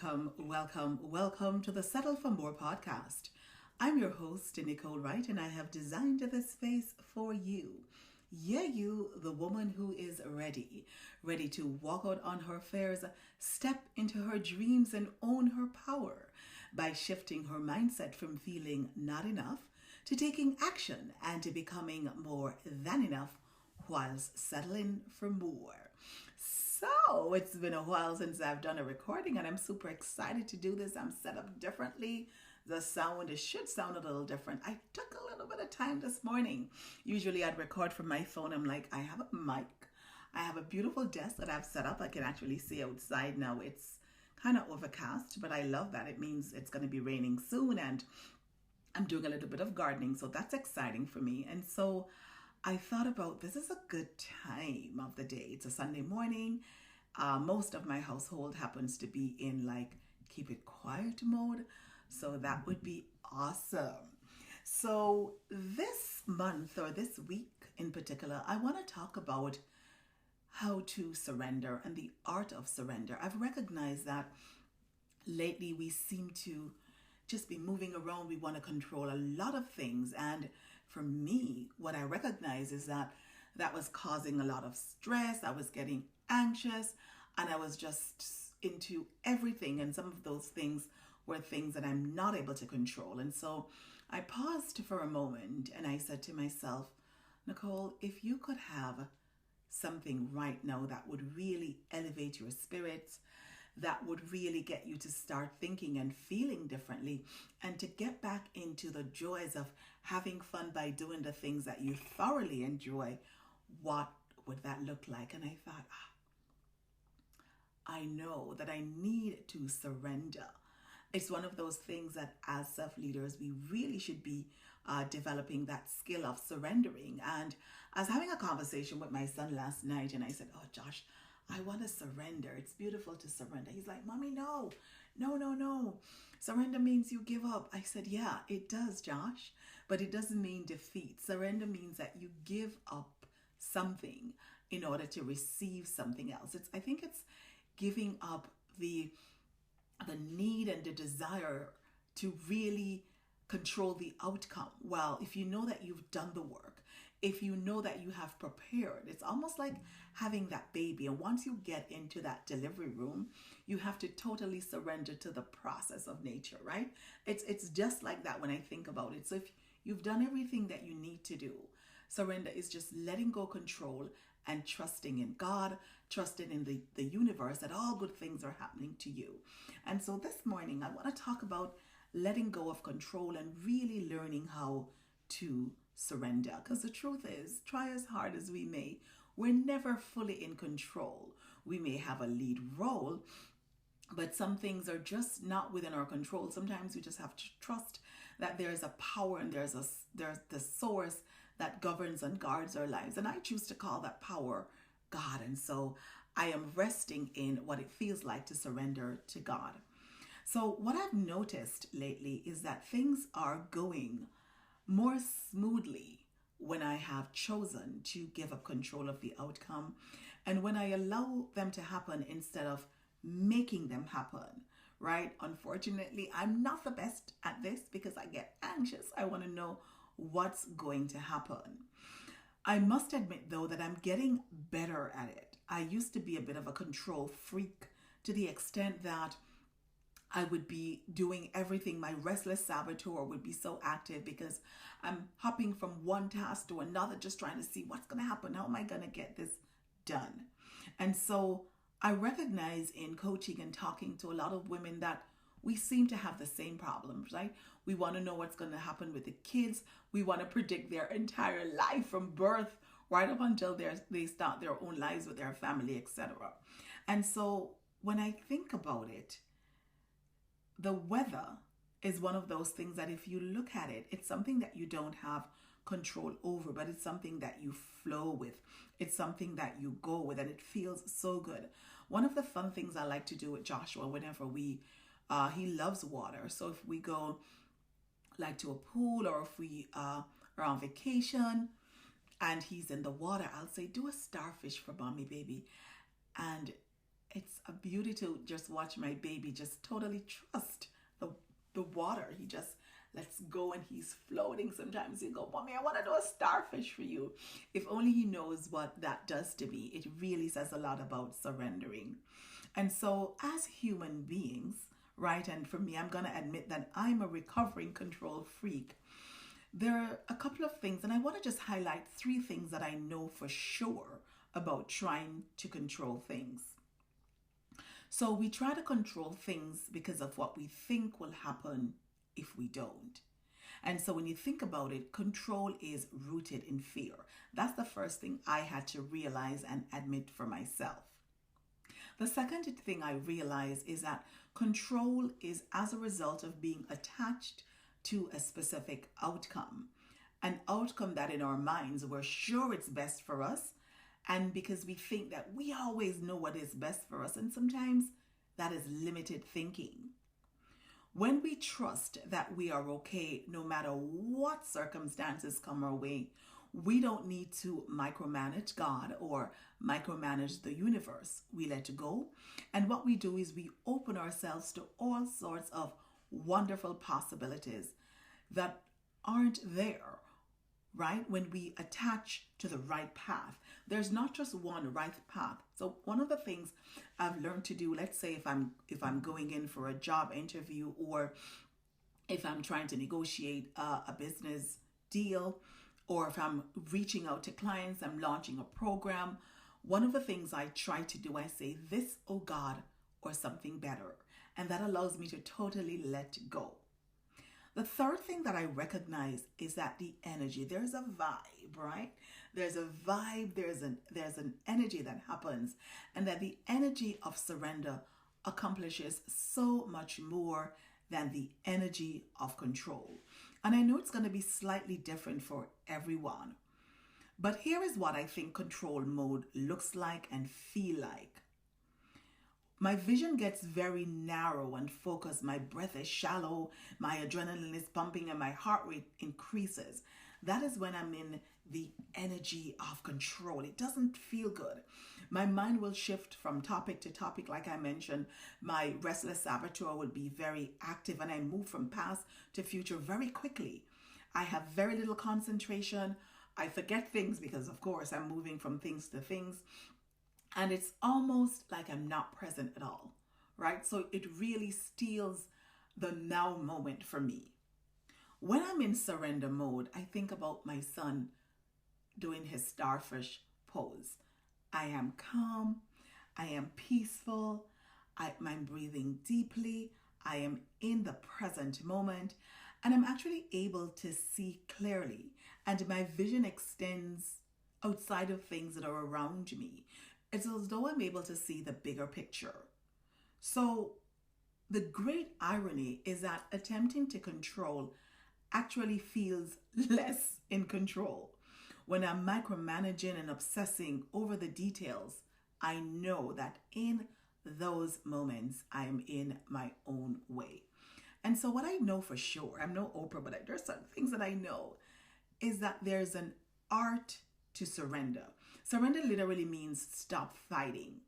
welcome to the Settle for More podcast. I'm your host, Nicole Wright, and I have designed this space for you. Yeah, you, the woman who is ready to walk out on her fears, step into her dreams, and own her power by shifting her mindset from feeling not enough to taking action and to becoming more than enough whilst settling for more. So, it's been a while since I've done a recording and I'm super excited to do this. I'm set up differently. The sound, it should sound a little different. I took a little bit of time this morning. Usually I'd record from my phone. I'm like, I have a mic. I have a beautiful desk that I've set up. I can actually see outside now. It's kind of overcast, but I love that. It means it's going to be raining soon and I'm doing a little bit of gardening. So that's exciting for me. And so I thought about this is a good time of the day. It's a Sunday morning. Most of my household happens to be in like keep it quiet mode. So that would be awesome. So this month or this week in particular, I want to talk about how to surrender and the art of surrender. I've recognized that lately we seem to just be moving around. We want to control a lot of things. And for me, what I recognize is that was causing a lot of stress. I was getting anxious and I was just into everything. And some of those things were things that I'm not able to control. And so I paused for a moment and I said to myself, Nicole, if you could have something right now that would really elevate your spirits, that would really get you to start thinking and feeling differently and to get back into the joys of having fun by doing the things that you thoroughly enjoy, what would that look like? And I thought, I know that I need to surrender. It's one of those things that as self-leaders, we really should be developing that skill of surrendering. And I was having a conversation with my son last night and I said, oh, Josh, I want to surrender. It's beautiful to surrender. He's like, Mommy, no. Surrender means you give up. I said, yeah, it does, Josh, but it doesn't mean defeat. Surrender means that you give up something in order to receive something else. I think it's giving up the need and the desire to really control the outcome. Well, if you know that you've done the work, if you know that you have prepared, it's almost like having that baby. And once you get into that delivery room, you have to totally surrender to the process of nature, right? It's just like that when I think about it. So if you've done everything that you need to do, surrender is just letting go control and trusting in God, trusting in the universe that all good things are happening to you. And so this morning, I want to talk about letting go of control and really learning how to surrender. Because the truth is, try as hard as we may, we're never fully in control. We may have a lead role, but some things are just not within our control. Sometimes we just have to trust that there's a power and there's the source that governs and guards our lives. And I choose to call that power God. And so I am resting in what it feels like to surrender to God. So what I've noticed lately is that things are going more smoothly when I have chosen to give up control of the outcome and when I allow them to happen instead of making them happen, right? Unfortunately, I'm not the best at this because I get anxious. I want to know what's going to happen. I must admit, though, that I'm getting better at it. I used to be a bit of a control freak to the extent that I would be doing everything. My restless saboteur would be so active because I'm hopping from one task to another, just trying to see what's going to happen. How am I going to get this done? And so I recognize in coaching and talking to a lot of women that we seem to have the same problems, right? We want to know what's going to happen with the kids. We want to predict their entire life from birth right up until they start their own lives with their family, etc. And so when I think about it, the weather is one of those things that if you look at it, it's something that you don't have control over, but it's something that you flow with. It's something that you go with and it feels so good. One of the fun things I like to do with Joshua whenever he loves water. So if we go like to a pool or if we are on vacation and he's in the water, I'll say, do a starfish for mommy, baby. And it's a beauty to just watch my baby just totally trust the water. He just lets go and he's floating. Sometimes you go, Mommy, I want to do a starfish for you. If only he knows what that does to me. It really says a lot about surrendering. And so, as human beings, right, and for me, I'm going to admit that I'm a recovering control freak. There are a couple of things, and I want to just highlight three things that I know for sure about trying to control things. So we try to control things because of what we think will happen if we don't. And so when you think about it, control is rooted in fear. That's the first thing I had to realize and admit for myself. The second thing I realized is that control is as a result of being attached to a specific outcome, an outcome that in our minds we're sure it's best for us, and because we think that we always know what is best for us, and sometimes that is limited thinking. When we trust that we are okay no matter what circumstances come our way, we don't need to micromanage God or micromanage the universe. We let go. And what we do is we open ourselves to all sorts of wonderful possibilities that aren't there, right? When we attach to the right path. There's not just one right path. So one of the things I've learned to do, let's say if I'm going in for a job interview, or if I'm trying to negotiate a business deal, or if I'm reaching out to clients, I'm launching a program, one of the things I try to do, I say, this, oh God, or something better. And that allows me to totally let go. The third thing that I recognize is that the energy, there's a vibe, right? There's a vibe, there's an energy that happens, and that the energy of surrender accomplishes so much more than the energy of control. And I know it's going to be slightly different for everyone. But here is what I think control mode looks like and feel like. My vision gets very narrow and focused. My breath is shallow, my adrenaline is pumping, and my heart rate increases. That is when I'm in the energy of control. It doesn't feel good. My mind will shift from topic to topic, like I mentioned. My restless saboteur will be very active, and I move from past to future very quickly. I have very little concentration. I forget things because, of course, I'm moving from things to things. And it's almost like I'm not present at all, right? So it really steals the now moment for me. When I'm in surrender mode, I think about my son doing his starfish pose. I am calm. I am peaceful. I'm breathing deeply. I am in the present moment. And I'm actually able to see clearly. And my vision extends outside of things that are around me. It's as though I'm able to see the bigger picture. So the great irony is that attempting to control actually feels less in control. When I'm micromanaging and obsessing over the details, I know that in those moments, I'm in my own way. And so what I know for sure, I'm no Oprah, but there's certain things that I know, is that there's an art to surrender. Surrender literally means stop fighting.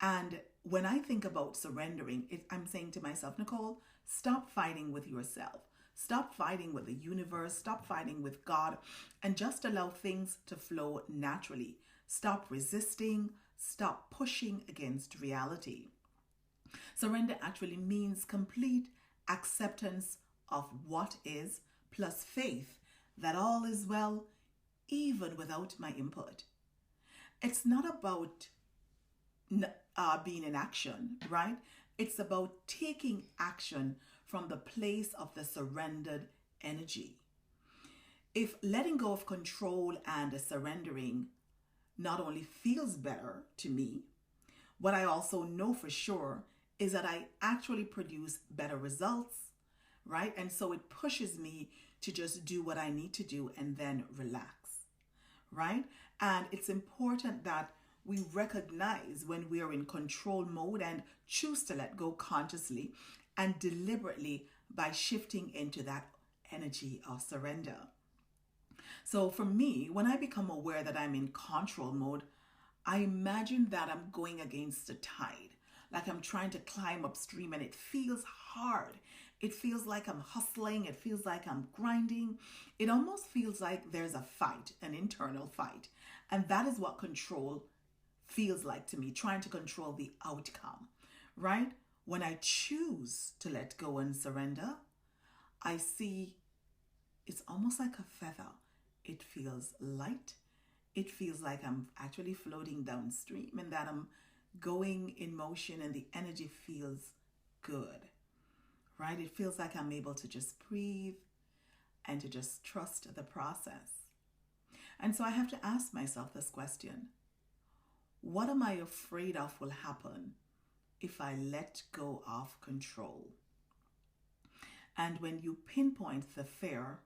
And when I think about surrendering, I'm saying to myself, Nicole, stop fighting with yourself. Stop fighting with the universe. Stop fighting with God. And just allow things to flow naturally. Stop resisting. Stop pushing against reality. Surrender actually means complete acceptance of what is, plus faith that all is well, even without my input. It's not about being in action, right? It's about taking action from the place of the surrendered energy. If letting go of control and surrendering not only feels better to me, what I also know for sure is that I actually produce better results, right? And so it pushes me to just do what I need to do and then relax, right? And it's important that we recognize when we are in control mode and choose to let go consciously and deliberately by shifting into that energy of surrender. So for me, when I become aware that I'm in control mode, I imagine that I'm going against the tide. like I'm trying to climb upstream and it feels hard. It feels like I'm hustling. It feels like I'm grinding. It almost feels like there's a fight, an internal fight. And that is what control feels like to me, trying to control the outcome, right? When I choose to let go and surrender, I see it's almost like a feather. It feels light. It feels like I'm actually floating downstream and that I'm going in motion and the energy feels good, right? It feels like I'm able to just breathe and to just trust the process. And so I have to ask myself this question: what am I afraid of will happen if I let go of control? And when you pinpoint the fear,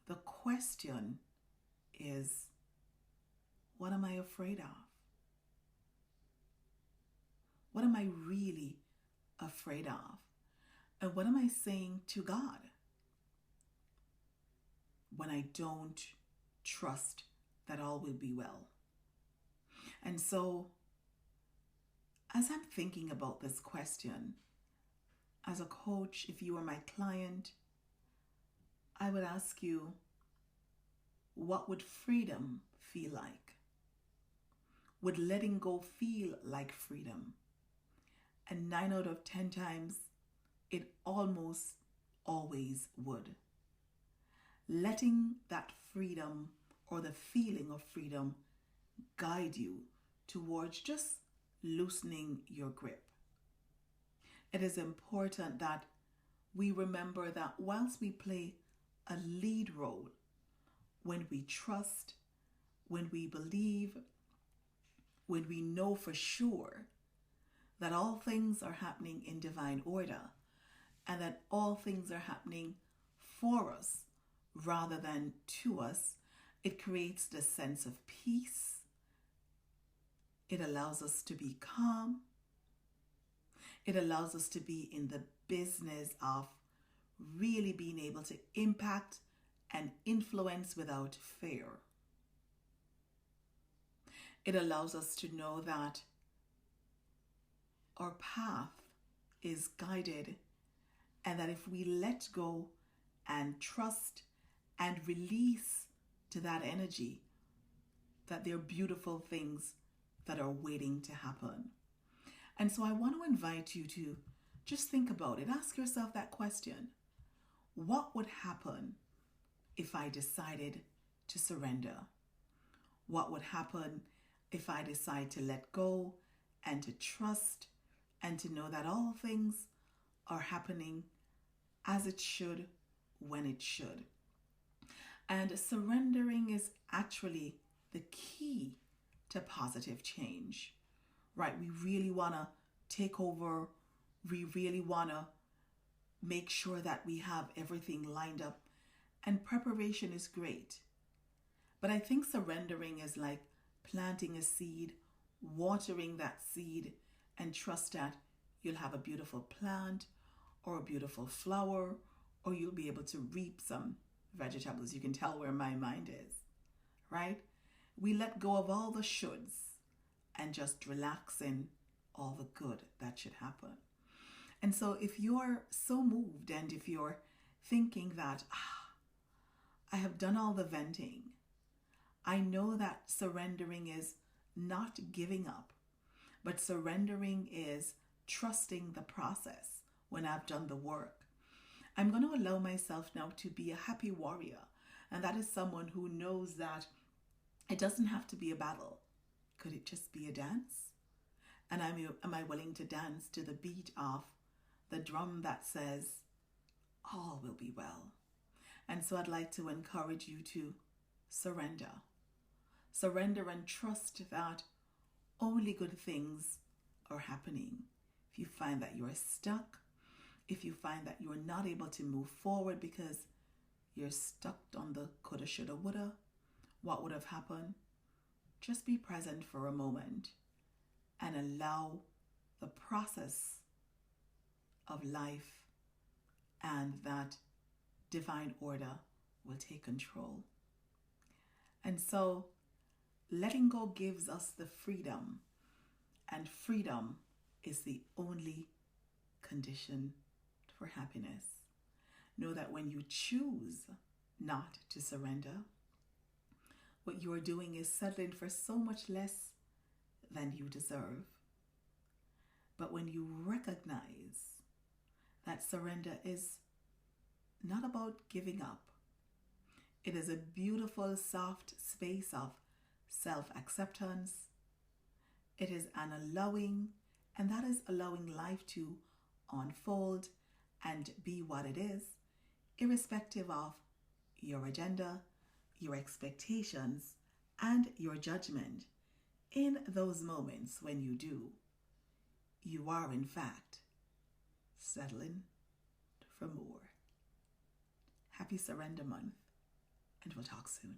the question is, what am I afraid of? What am I really afraid of? And what am I saying to God when I don't trust that all will be well? And so, as I'm thinking about this question, as a coach, if you were my client, I would ask you, what would freedom feel like? Would letting go feel like freedom? And 9 out of 10 times, it almost always would. Letting that freedom or the feeling of freedom guide you towards just loosening your grip. It is important that we remember that whilst we play a lead role, when we trust, when we believe, when we know for sure that all things are happening in divine order and that all things are happening for us rather than to us, it creates this sense of peace. It allows us to be calm. It allows us to be in the business of really being able to impact and influence without fear. It allows us to know that our path is guided and that if we let go and trust and release to that energy, that there are beautiful things that are waiting to happen. And so I want to invite you to just think about it. Ask yourself that question. What would happen if I decided to surrender? What would happen if I decide to let go and to trust and to know that all things are happening as it should, when it should? And surrendering is actually the key to positive change, right? We really want to take over. We really want to make sure that we have everything lined up. And preparation is great. But I think surrendering is like planting a seed, watering that seed, and trust that you'll have a beautiful plant or a beautiful flower, or you'll be able to reap some vegetables. You can tell where my mind is, right? We let go of all the shoulds and just relax in all the good that should happen. And so if you're so moved and if you're thinking that, I have done all the venting, I know that surrendering is not giving up, but surrendering is trusting the process when I've done the work. I'm going to allow myself now to be a happy warrior. And that is someone who knows that it doesn't have to be a battle. Could it just be a dance? And am I willing to dance to the beat of the drum that says, all will be well? And so I'd like to encourage you to surrender. Surrender and trust that only good things are happening. If you find that you're stuck, if you find that you're not able to move forward because you're stuck on the coulda, shoulda, woulda, what would have happened, just be present for a moment and allow the process of life and that divine order will take control. And so letting go gives us the freedom, and freedom is the only condition for happiness. Know that when you choose not to surrender, what you are doing is settling for so much less than you deserve. But when you recognize that surrender is not about giving up, it is a beautiful, soft space of self acceptance. It is an allowing, and that is allowing life to unfold and be what it is, irrespective of your agenda, your expectations, and your judgment. In those moments when you do, you are in fact settling for more. Happy Surrender Month, and we'll talk soon.